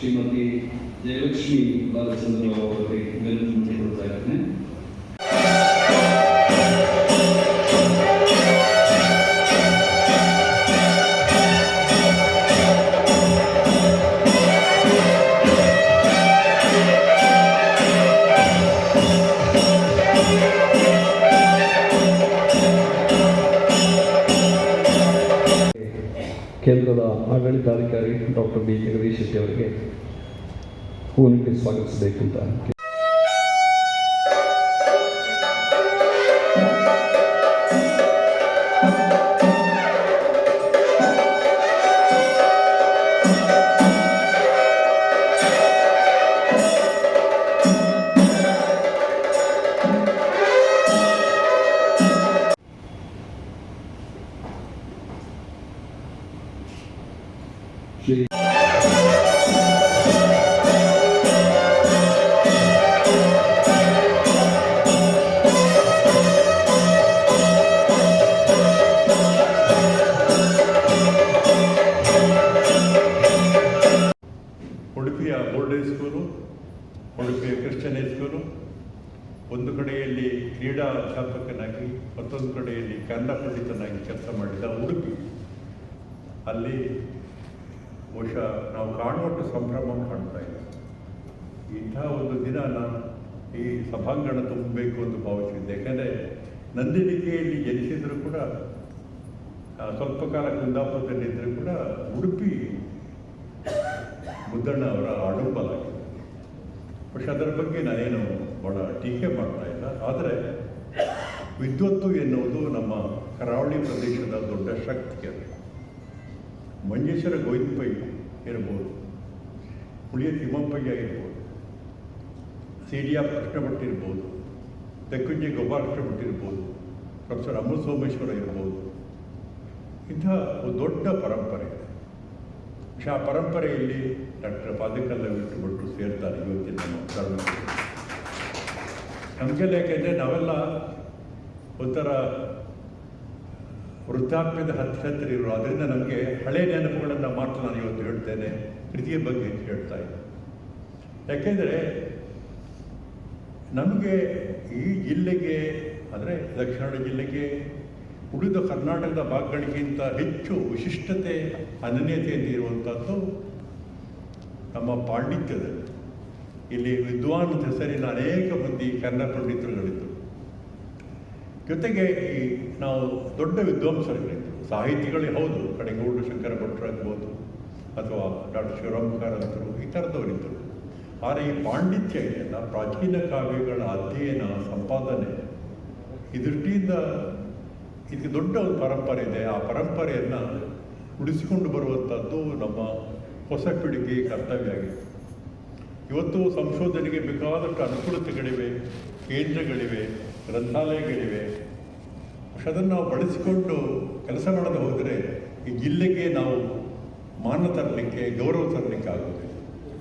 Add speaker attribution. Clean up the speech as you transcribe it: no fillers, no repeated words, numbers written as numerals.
Speaker 1: ಶ್ರೀಮತಿ ಜಯಲಕ್ಷ್ಮಿ ಬಾಲಚಂದ್ರ ಅವರಿಗೆ ವಿನಂತಿ ಕೊಡ್ತಾ ಇದ್ದೇನೆ. ಕೇಂದ್ರದ ಆಡಳಿತಾಧಿಕಾರಿ ಡಾಕ್ಟರ್ ಬಿ ಜಗದೀಶ್ ಶೆಟ್ಟಿ ಅವರಿಗೆ ಹೂವಿನಿಟ್ಟು ಸ್ವಾಗತಿಸಬೇಕು ಅಂತ ಶ್ರೀ
Speaker 2: ಉಡುಪಿಯ ಬೋರ್ಡ್ ಹೈಸ್ಕೂಲು, ಉಡುಪಿಯ ಕ್ರಿಶ್ಚಿಯನ್ ಹೈಸ್ಕೂಲು, ಒಂದು ಕಡೆಯಲ್ಲಿ ಕ್ರೀಡಾ ಅಧ್ಯಾಪಕನಾಗಿ ಮತ್ತೊಂದು ಕಡೆಯಲ್ಲಿ ಕನ್ನಡ ಪಂಡಿತನಾಗಿ ಕೆಲಸ ಮಾಡಿದ ಉಡುಪಿ. ಅಲ್ಲಿ ಬಹುಶಃ ನಾವು ಕಾಣುವಷ್ಟು ಸಂಭ್ರಮ ಕಾಣ್ತಾ ಇಲ್ಲ. ಇಂಥ ಒಂದು ದಿನ ನಾನು ಈ ಸಭಾಂಗಣ ತುಂಬಬೇಕು ಅಂತ ಭಾವಿಸಿದ್ದೆ. ಯಾಕೆಂದರೆ ನಂದಿನಿಕೆಯಲ್ಲಿ ಜನಿಸಿದರೂ ಕೂಡ ಸ್ವಲ್ಪ ಕಾಲ ಕುಂದಾಪುರದಲ್ಲಿದ್ದರೂ ಕೂಡ ಉಡುಪಿ ಮುದ್ದಣ್ಣ ಅವರ ಅಡುಂಬಲಾಗಿದೆ. പക്ഷെ ಅದರ ಬಗ್ಗೆ ನಾನೇನು ಭಾಳ ಟೀಕೆ ಮಾಡ್ತಾ ಇಲ್ಲ. ಆದರೆ ವಿದ್ವತ್ತು ಎನ್ನುವುದು ನಮ್ಮ ಕರಾವಳಿ ಪ್ರದೇಶದ ದೊಡ್ಡ ಶಕ್ತಿ. ಅದು ಮಂಜೇಶ್ವರ ಗೋವಿಂದಪೈ ಇರ್ಬೋದು, ಹುಳಿಯ ತಿಮ್ಮಪ್ಪಯ್ಯ ಇರ್ಬೋದು, ಸಿಡಿಯ ಕೃಷ್ಣಭಟ್ ಇರ್ಬೋದು, ತೆಕ್ಕುಂಜೆ ಗೋಪಾಲಕೃಷ್ಣಭಟ್ ಇರ್ಬೋದು, ಪ್ರೊಫೆಸರ್ ಅಮೃತ ಸೋಮೇಶ್ವರ ಇರ್ಬೋದು. ಇಂಥ ಒಂದು ದೊಡ್ಡ ಪರಂಪರೆ ಇದೆ. പക്ഷെ ಆ ಪರಂಪರೆಯಲ್ಲಿ ಡಾಕ್ಟರ್ ಪಾದಕಲ್ಲ ಭಟ್ರು ಸೇರ್ತಾರೆ ಇವತ್ತಿನ ನಮ್ಮ ಕರ್ನಾಟಕ. ನಮಗೆಲ್ಲ ಯಾಕೆಂದರೆ ನಾವೆಲ್ಲ ಒಂಥರ ವೃದ್ಧಾಪ್ಯದ ಹತ್ತಿರ ಇರೋ, ಅದರಿಂದ ನಮಗೆ ಹಳೆಯ ನೆನಪುಗಳನ್ನು ಮಾತ್ರ ನಾನು ಇವತ್ತು ಹೇಳ್ತೇನೆ, ಕೃತಿಯ ಬಗ್ಗೆ ಹೇಳ್ತಾ ಇದ್ದೆ. ಯಾಕೆಂದರೆ ನಮಗೆ ಈ ಜಿಲ್ಲೆಗೆ, ಅಂದರೆ ದಕ್ಷಿಣ ಜಿಲ್ಲೆಗೆ ಉಳಿದ ಕರ್ನಾಟಕದ ಭಾಗಗಳಿಗಿಂತ ಹೆಚ್ಚು ವಿಶಿಷ್ಟತೆ, ಅನನ್ಯತೆಯಿಂದ ಇರುವಂಥದ್ದು ನಮ್ಮ ಪಾಂಡಿತ್ಯದಲ್ಲಿ. ಇಲ್ಲಿ ವಿದ್ವಾನ್ ಹೆಸರಿನ ಅನೇಕ ಮಂದಿ ಕನ್ನಡ ಪಂಡಿತರುಗಳಿದ್ದರು. ಜೊತೆಗೆ ಈ ನಾವು ದೊಡ್ಡ ವಿದ್ವಾಂಸರುಗಳಿದ್ದರು, ಸಾಹಿತಿಗಳೇ ಹೌದು. ಕಡೆಗೌಡ ಶಂಕರ ಭಟ್ರಾಗ್ಬೋದು ಅಥವಾ ಡಾಕ್ಟರ್ ಶಿವರಾಮ್ ಕಾರಂತರು, ಈ ಥರದವರಿದ್ದರು. ಆದರೆ ಈ ಪಾಂಡಿತ್ಯ ಇದೆಯಲ್ಲ, ಪ್ರಾಚೀನ ಕಾವ್ಯಗಳ ಅಧ್ಯಯನ, ಸಂಪಾದನೆ, ಈ ದೃಷ್ಟಿಯಿಂದ ಇದಕ್ಕೆ ದೊಡ್ಡ ಒಂದು ಪರಂಪರೆ ಇದೆ. ಆ ಪರಂಪರೆಯನ್ನು ಉಳಿಸಿಕೊಂಡು ಬರುವಂಥದ್ದು ನಮ್ಮ ಹೊಸ ಪೀಳಿಗೆ ಕರ್ತವ್ಯ ಆಗಿದೆ. ಇವತ್ತು ಸಂಶೋಧನೆಗೆ ಬೇಕಾದಷ್ಟು ಅನುಕೂಲತೆಗಳಿವೆ, ಕೇಂದ್ರಗಳಿವೆ, ಗ್ರಂಥಾಲಯಗಳಿವೆ. പക്ഷെ ಅದನ್ನು ನಾವು ಬಳಸಿಕೊಂಡು ಕೆಲಸ ಮಾಡದೆ ಹೋದರೆ ಈ ಜಿಲ್ಲೆಗೆ ನಾವು ಮಾನ ತರಲಿಕ್ಕೆ, ಗೌರವ ತರಲಿಕ್ಕೆ ಆಗೋದಿಲ್ಲ.